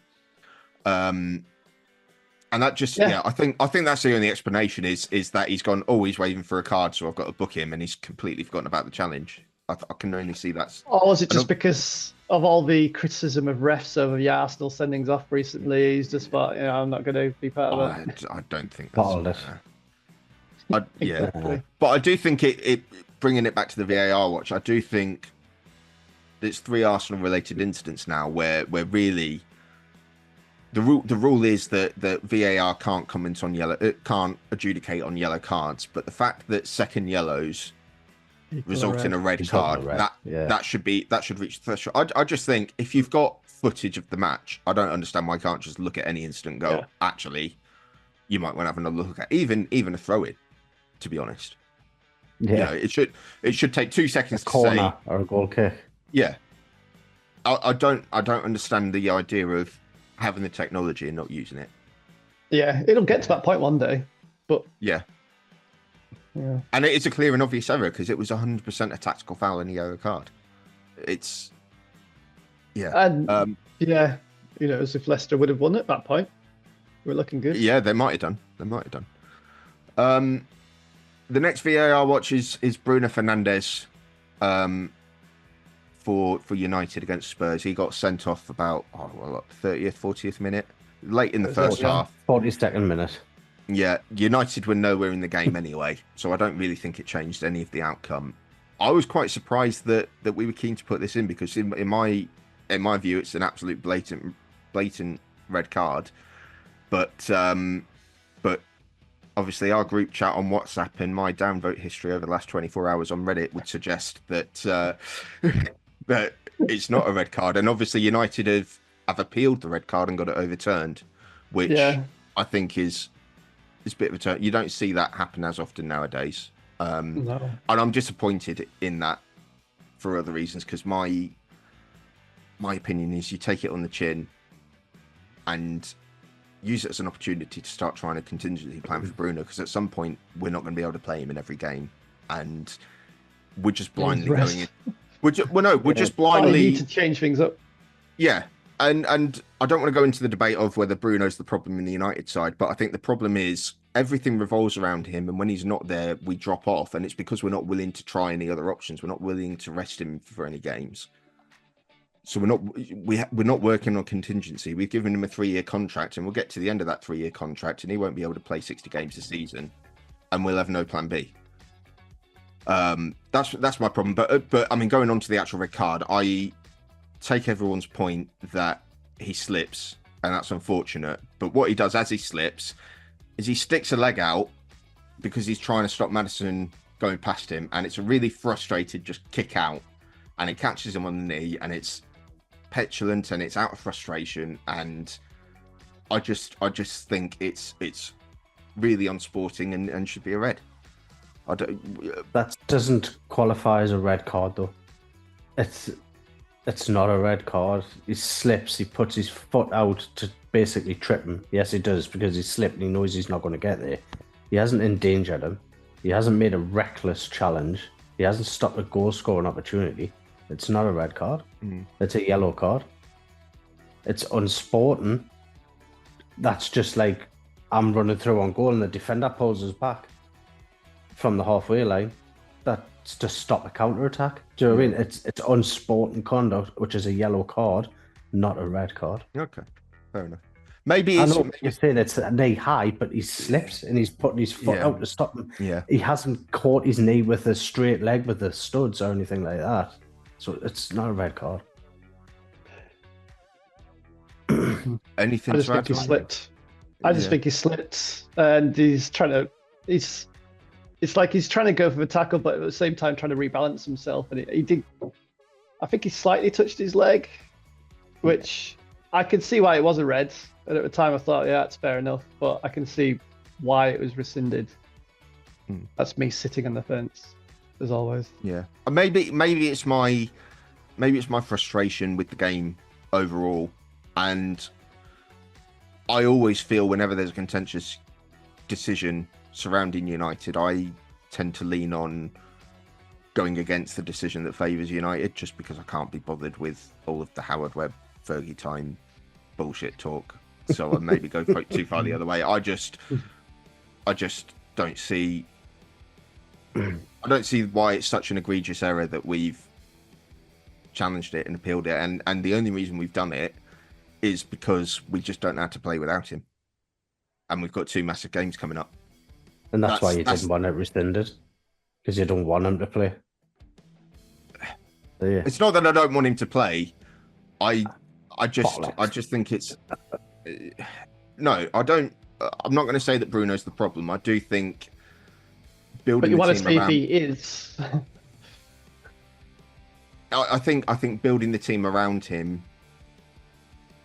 And that just I think that's the only explanation is that he's gone, oh, he's waving for a card, so I've got to book him, and he's completely forgotten about the challenge. I can only see that. Or was it just because of all the criticism of refs over the Arsenal sendings off recently? He's just thought, I'm not going to be part of it. I don't think that's Exactly. But I do think it bringing it back to the VAR watch. I do think there's 3 Arsenal related incidents now where really the rule is that VAR can't comment on it can't adjudicate on yellow cards, but the fact that second yellows result in a red card, that should reach the threshold. I just think if you've got footage of the match, I don't understand why you can't just look at any incident and go, actually, you might want to have another look at even a throw in, to be honest. Yeah, it should take 2 seconds to corner or a goal kick. Yeah. I don't understand the idea of having the technology and not using it. Yeah, it'll get to that point one day, but yeah. And it is a clear and obvious error because it was 100% a tactical foul and a yellow card. It's and as if Leicester would have won at that point. We're looking good. Yeah, they might have done. The next VAR watch is Bruno Fernandes for United against Spurs. He got sent off about 30th, 40th minute, late in the first half. 42nd minute. Yeah, United were nowhere in the game anyway, so I don't really think it changed any of the outcome. I was quite surprised that we were keen to put this in because in my view, it's an absolute blatant red card. But obviously our group chat on WhatsApp and my downvote history over the last 24 hours on Reddit would suggest that that it's not a red card. And obviously United have appealed the red card and got it overturned, which I think is a bit of a turn. You don't see that happen as often nowadays. No. And I'm disappointed in that for other reasons, because my opinion is you take it on the chin and use it as an opportunity to start trying a contingency plan for Bruno, because at some point we're not going to be able to play him in every game, and we're just blindly going in. We're just blindly need to change things up. Yeah, and I don't want to go into the debate of whether Bruno's the problem in the United side, but I think the problem is everything revolves around him, and when he's not there, we drop off, and it's because we're not willing to try any other options. We're not willing to rest him for any games. So we're not working on contingency. We've given him a 3-year contract, and we'll get to the end of that 3-year contract, and he won't be able to play 60 games a season, and we'll have no plan B. That's my problem. But I mean, going on to the actual red card, I take everyone's point that he slips, and that's unfortunate. But what he does as he slips is he sticks a leg out because he's trying to stop Maddison going past him, and it's a really frustrated just kick out, and it catches him on the knee, and it's petulant and it's out of frustration, and I just think it's really unsporting and should be a red. That doesn't qualify as a red card though. It's not a red card. He slips, he puts his foot out to basically trip him. Yes, he does, because he slipped and he knows he's not going to get there. He hasn't endangered him. He hasn't made a reckless challenge. He hasn't stopped a goal scoring opportunity. It's not a red card. It's a yellow card. It's unsporting. That's just like I'm running through on goal and the defender pulls us back from the halfway line. That's to stop a counter-attack. Do you know what I mean? It's unsporting conduct, which is a yellow card, not a red card. Okay, fair enough. Maybe it's... I know you're saying it's knee high, but he slips and he's putting his foot out to stop him. Yeah. He hasn't caught his knee with a straight leg with the studs or anything like that. So it's not a red card. Anything I just think he slipped. I just think he slipped, and he's trying to... It's like he's trying to go for the tackle, but at the same time trying to rebalance himself. And he did. I think he slightly touched his leg, which I can see why it was a red. And at the time, I thought, yeah, that's fair enough. But I can see why it was rescinded. That's me sitting on the fence, as always. Yeah, maybe it's my frustration with the game overall, and I always feel whenever there's a contentious decision surrounding United, I tend to lean on going against the decision that favours United, just because I can't be bothered with all of the Howard Webb, Fergie time bullshit talk so I maybe go too far the other way. I just don't see. I don't see why it's such an egregious error that we've challenged it and appealed it, and the only reason we've done it is because we just don't know how to play without him, and we've got 2 massive games coming up. And that's why you didn't want it rescinded, because you don't want him to play. So, yeah. It's not that I don't want him to play. I just think it's no. I don't. I'm not going to say that Bruno's the problem. I do think building. But you want to see around, if he is. I think building the team around him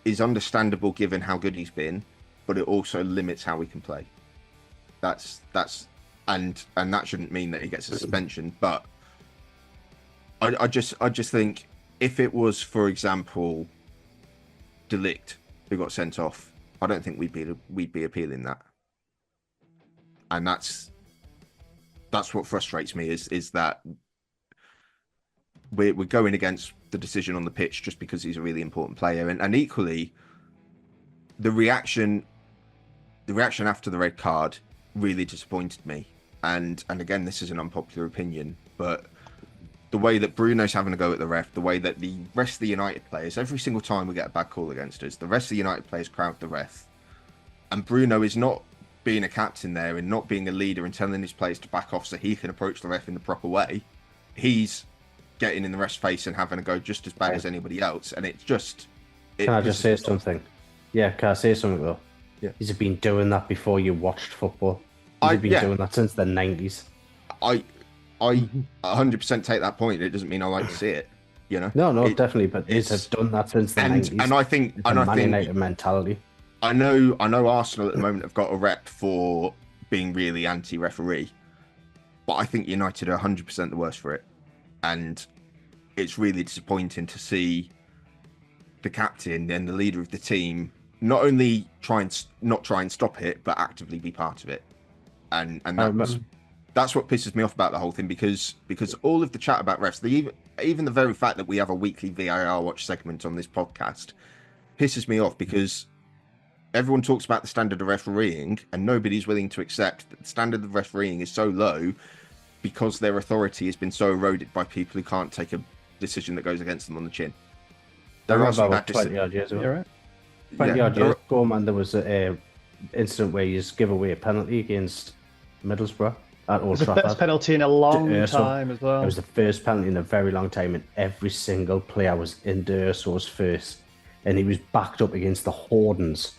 is understandable given how good he's been, but it also limits how we can play. And that shouldn't mean that he gets a suspension, but I just think if it was, for example, De Ligt who got sent off, I don't think we'd be appealing that. And that's what frustrates me is that we're going against the decision on the pitch just because he's a really important player, and equally the reaction after the red card really disappointed me. And again, this is an unpopular opinion, but the way that Bruno's having a go at the ref, the way that the rest of the United players, every single time we get a bad call against us, the rest of the United players crowd the ref, and Bruno is not being a captain there and not being a leader and telling his players to back off so he can approach the ref in the proper way. He's getting in the ref's face and having a go just as bad as anybody else, and it's just. Can I just say something? Yeah, can I say something though? Yeah. He's been doing that before you watched football. He's been doing that since the 90s. I 100% take that point. It doesn't mean I like to see it, you know. No, definitely. But he's done that since the 90s. And I think, Man United mentality. I know Arsenal at the moment have got a rep for being really anti-referee, but I think United are 100% the worst for it, and it's really disappointing to see the captain and the leader of the team not only not try and stop it, but actively be part of it, and that's what pisses me off about the whole thing, because all of the chat about refs, even the very fact that we have a weekly VAR Watch segment on this podcast pisses me off, because everyone talks about the standard of refereeing and nobody's willing to accept that the standard of refereeing is so low because their authority has been so eroded by people who can't take a decision that goes against them on the chin. There are about 20 odd years ago. Right? 20 odd years ago, man, there was an incident where you just give away a penalty against Middlesbrough at Old Trafford. The best penalty in a long time as well. It was the first penalty in a very long time, and every single player was in Urso's face, and he was backed up against the Hordens.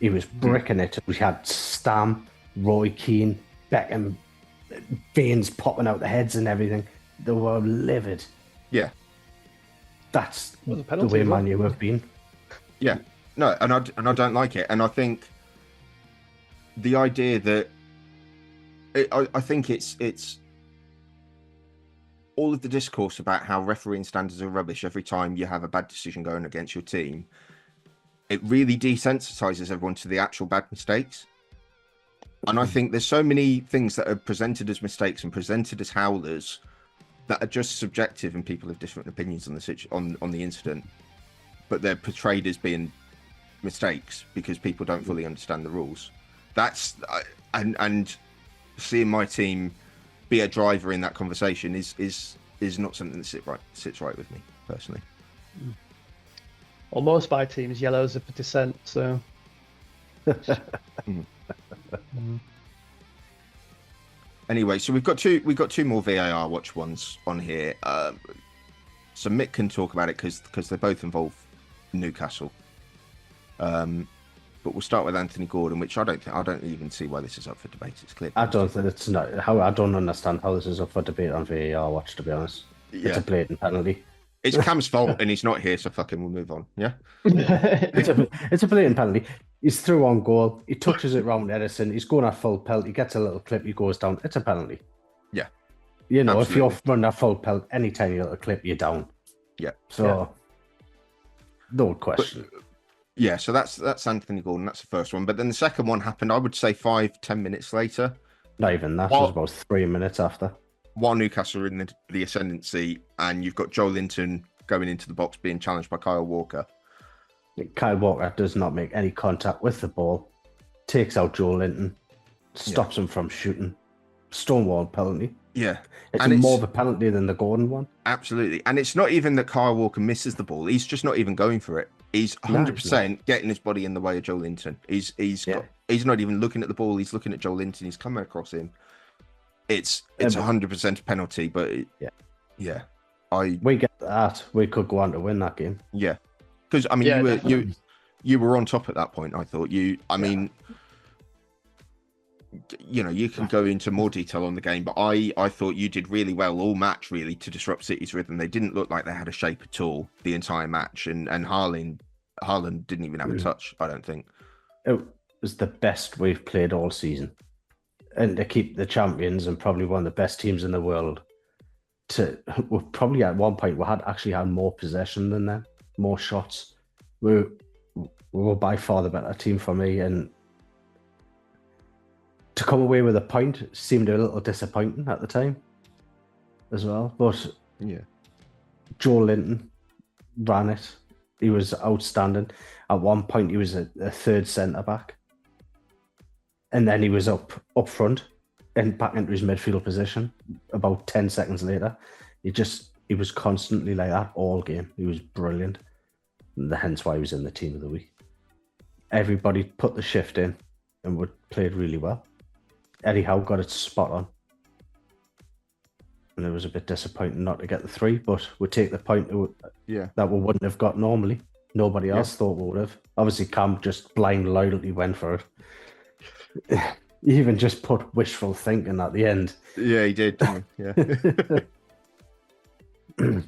He was bricking it. We had Stam, Roy Keane, Beckham, veins popping out the heads and everything. They were livid. Yeah. That's the way Man U have been. Yeah. No, and I don't like it. And I think the idea that I think it's all of the discourse about how refereeing standards are rubbish every time you have a bad decision going against your team. It really desensitizes everyone to the actual bad mistakes. And I think there's so many things that are presented as mistakes and presented as howlers that are just subjective, and people have different opinions on the incident, but they're portrayed as being mistakes because people don't fully understand the rules. That's and seeing my team be a driver in that conversation is not something that sits right with me personally. Well, most my teams yellows are for dissent, so. Anyway, so we've got two more VAR Watch ones on here. So Mick can talk about it because they both involve Newcastle. But we'll start with Anthony Gordon, which I don't even see why this is up for debate. It's clear. I don't think it's not. I don't understand how this is up for debate on VAR Watch. To be honest, it's a blatant penalty. It's Cam's fault, and he's not here, so fucking we'll move on. Yeah, it's a blatant penalty. He's through on goal. He touches it round Edison. He's going at full pelt. He gets a little clip. He goes down. It's a penalty. Yeah, you know, absolutely. If you're running at full pelt, any tiny little clip, you're down. Yeah. So, no question. But, so that's Anthony Gordon. That's the first one. But then the second one happened, I would say 5-10 minutes later. Not even that. It was about 3 minutes after. While Newcastle are in the ascendancy, and you've got Joe Linton going into the box being challenged by Kyle Walker. Kyle Walker does not make any contact with the ball, takes out Joe Linton, stops him from shooting. Stonewall penalty. Yeah. It's more of a penalty than the Gordon one. Absolutely. And it's not even that Kyle Walker misses the ball. He's just not even going for it. He's 100% getting his body in the way of Joe Linton. He's not even looking at the ball. He's looking at Joe Linton. He's coming across him. It's 100% a penalty, but we get that. We could go on to win that game. Yeah. Because I mean you were on top at that point, I thought. You can go into more detail on the game, but I thought you did really well all match, really, to disrupt City's rhythm. They didn't look like they had a shape at all the entire match, and Haaland didn't even have a touch, I don't think. It was the best we've played all season. And to keep the champions and probably one of the best teams in the world, we probably at one point we had more possession than them, more shots. We were by far the better team for me, and to come away with a point seemed a little disappointing at the time as well. But Joe Linton ran it. He was outstanding. At one point, he was a third centre-back. And then he was up front and back into his midfield position about 10 seconds later. He was constantly like that all game. He was brilliant. And hence why he was in the team of the week. Everybody put the shift in and played really well. Eddie Howe got it spot on. And it was a bit disappointing not to get the 3, but we take the point that we wouldn't have got normally. Nobody else thought we would have. Obviously, Cam just blind loyalty went for it. He even just put wishful thinking at the end. Yeah, he did. Yeah. But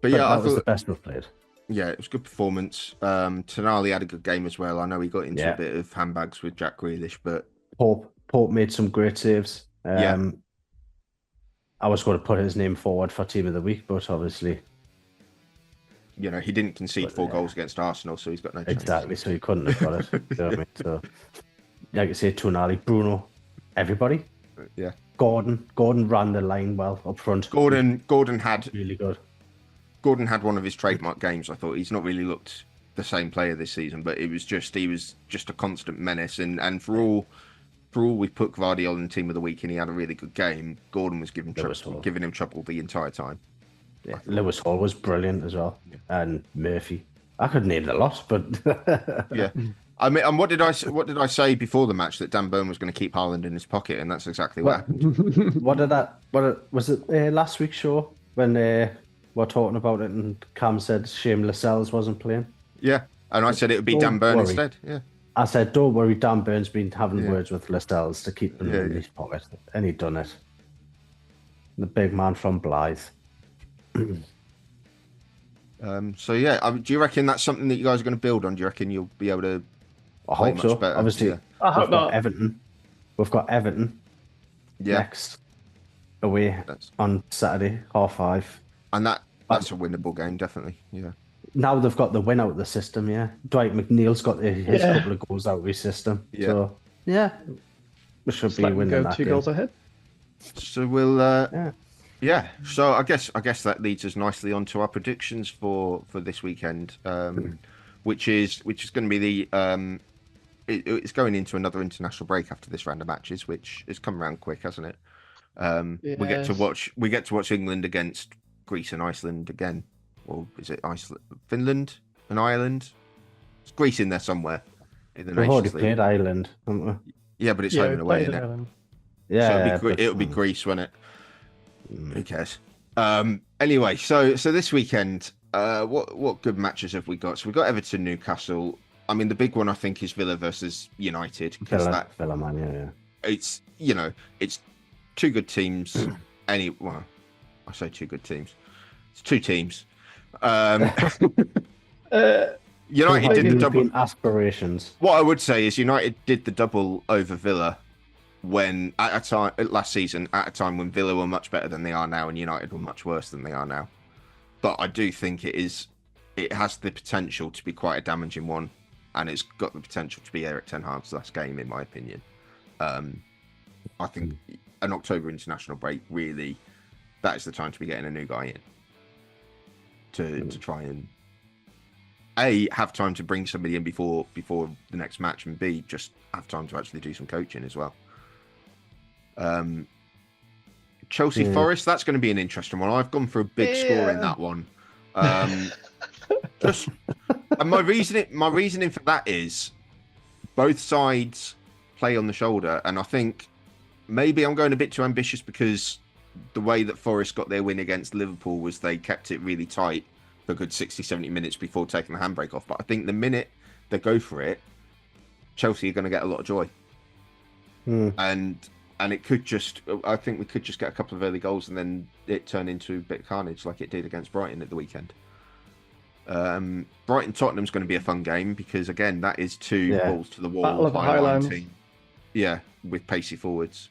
that was the best we've played. Yeah, it was a good performance. Tonali had a good game as well. I know he got into a bit of handbags with Jack Grealish, but Pope made some great saves. I was going to put his name forward for team of the week, but obviously, he didn't concede 4 goals against Arsenal, so he's got no chance. Exactly, so he couldn't have got it. You know what I mean? So, like I say, Tonali, Bruno, everybody. Yeah. Gordon ran the line well up front. Gordon had really good. Gordon had one of his trademark games. I thought he's not really looked the same player this season, but he was just a constant menace. And for all we put Gvardiol in the team of the week, and he had a really good game, Gordon was giving him trouble the entire time. Yeah, Lewis Hall was brilliant as well, and Murphy. I could name a lot, but yeah. I mean, and what did I say before the match, that Dan Burn was going to keep Haaland in his pocket, and that's exactly what happened. Was it last week's show when we're talking about it, and Cam said Shane Lascelles wasn't playing? Yeah, and I said it would be Dan Burn instead. Yeah, I said, don't worry, Dan Burn's been having words with Lascelles to keep him in his pocket, and he done it. The big man from Blythe. Do you reckon that's something that you guys are going to build on? Do you reckon you'll be able to play much better? Obviously, I hope not. We've got Everton next away on Saturday, 5:30. And that's a winnable game, definitely. Yeah. Now they've got the win out of the system, Dwight McNeil's got his couple of goals out of his system. Yeah. So, we should be winning that 2 goals ahead. So we'll... So I guess that leads us nicely onto our predictions for this weekend, which is going to be it's going into another international break after this round of matches, which has come around quick, hasn't it? Yes. We get to watch England against Greece and Iceland again, or is it Iceland, Finland and Ireland? It's Greece in there somewhere. We've already played Ireland, haven't we? Yeah, but it's home and away, isn't it? Yeah, so it'll be Greece, won't it? Who cares? Anyway, so this weekend, what good matches have we got? So we got Everton, Newcastle. I mean, the big one I think is Villa versus United. Villa, man, It's it's 2 good teams. I say 2 good teams. It's 2 teams. United did the double aspirations. What I would say is United did the double over Villa when last season at a time when Villa were much better than they are now and United were much worse than they are now. But I do think it has the potential to be quite a damaging one, and it's got the potential to be Erik ten Hag's last game, in my opinion. I think an October international break, really, that is the time to be getting a new guy in to try and A, have time to bring somebody in before the next match, and B, just have time to actually do some coaching as well. Chelsea Forest, that's going to be an interesting one. I've gone for a big score in that one. And my reasoning for that is both sides play on the shoulder, and I think maybe I'm going a bit too ambitious because the way that Forest got their win against Liverpool was they kept it really tight for a good 60, 70 minutes before taking the handbrake off. But I think the minute they go for it, Chelsea are going to get a lot of joy. And it could just, I think we could just get a couple of early goals and then it turn into a bit of carnage like it did against Brighton at the weekend. Brighton-Tottenham's going to be a fun game because, again, that is two balls to the wall. Battle of the Highlands. Team. Yeah, with pacey forwards.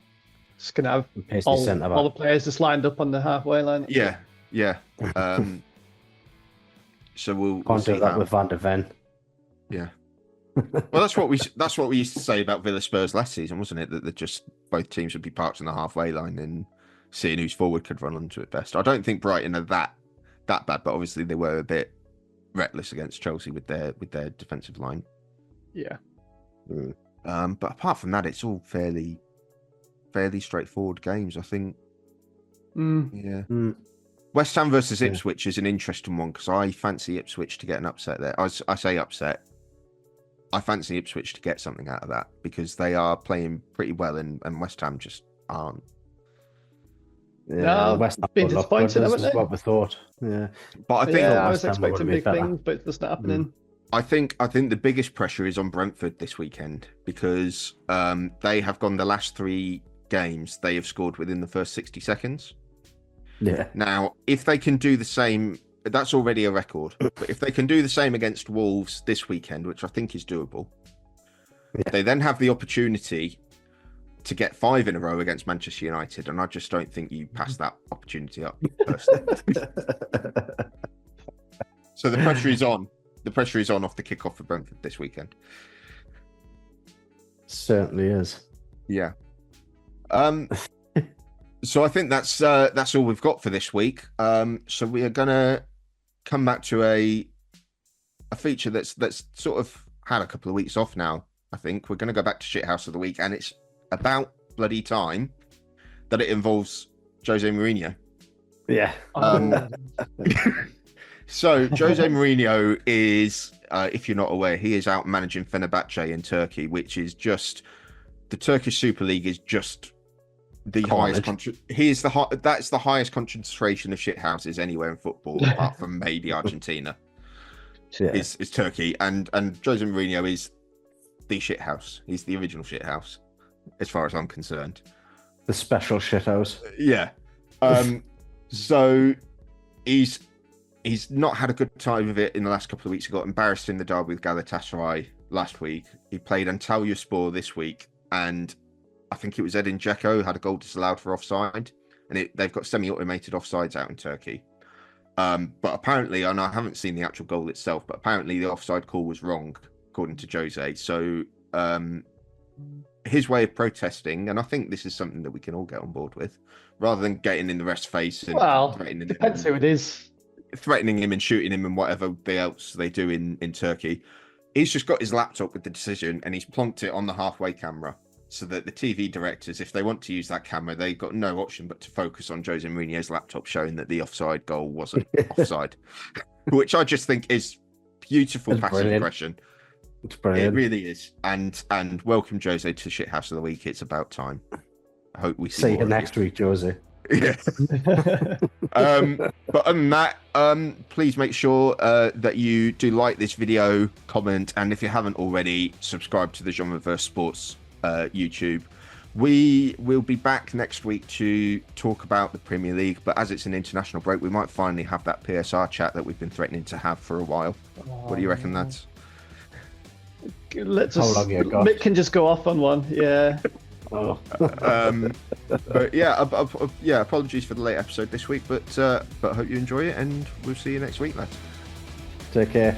Just going to have all the players just lined up on the halfway line. Yeah. So we'll do that with Van der Ven. Yeah. Well, that's what we used to say about Villa Spurs last season, wasn't it? That just both teams would be parked on the halfway line and seeing whose forward could run onto it best. I don't think Brighton are that bad, but obviously they were a bit reckless against Chelsea with their defensive line. Yeah. But apart from that, it's all fairly straightforward games, I think. West Ham versus Ipswich is an interesting one because I fancy Ipswich to get an upset there. I say upset. I fancy Ipswich to get something out of that because they are playing pretty well and West Ham just aren't. Yeah, West Ham been disappointed, haven't they? What we thought. Yeah, but I think I was expecting big things, but it's not happening. I think the biggest pressure is on Brentford this weekend because they have gone the last 3 games they have scored within the first 60 seconds. Yeah. Now, if they can do the same, that's already a record. But if they can do the same against Wolves this weekend, which I think is doable, they then have the opportunity to get 5 in a row against Manchester United, and I just don't think you pass that opportunity up, personally. So the pressure is on. The pressure is on off the kickoff for Brentford this weekend. Certainly is. Yeah. So I think that's all we've got for this week. So we are gonna come back to a feature that's sort of had a couple of weeks off now. I think we're gonna go back to Shithouse of the Week, and it's about bloody time that it involves Jose Mourinho. Yeah. So Jose Mourinho is, if you're not aware, he is out managing Fenerbahce in Turkey, which is just the Turkish Super League is just the highest. That's the highest concentration of shithouses anywhere in football, apart from maybe Argentina. Is Turkey, and Jose Mourinho is the shithouse. He's the original shithouse, as far as I'm concerned. The special shithouse. Yeah. So he's not had a good time with it in the last couple of weeks. He got embarrassed in the derby with Galatasaray last week. He played Antalyaspor this week, and I think it was Edin Dzeko who had a goal disallowed for offside, and they've got semi-automated offsides out in Turkey. But apparently, and I haven't seen the actual goal itself, but apparently the offside call was wrong, according to Jose. So his way of protesting, and I think this is something that we can all get on board with, rather than getting in the ref's face and depends who it is. Threatening him and shooting him and whatever else they do in Turkey. He's just got his laptop with the decision and he's plonked it on the halfway camera so that the TV directors, if they want to use that camera, they've got no option but to focus on Jose Mourinho's laptop showing that the offside goal wasn't offside, which I just think is beautiful passive aggression. It's brilliant. It really is. And welcome, Jose, to Shithouse of the Week. It's about time. I hope we see you next week, Jose. Yeah. But other than that, please make sure that you do like this video, comment, and if you haven't already, subscribe to the Genreverse Sports YouTube. We will be back next week to talk about the Premier League, but as it's an international break, we might finally have that PSR chat that we've been threatening to have for a while. What do you reckon, lads? Mick can just go off on one. Yeah. But yeah, apologies for the late episode this week, but I hope you enjoy it, and we'll see you next week, lads. Take care.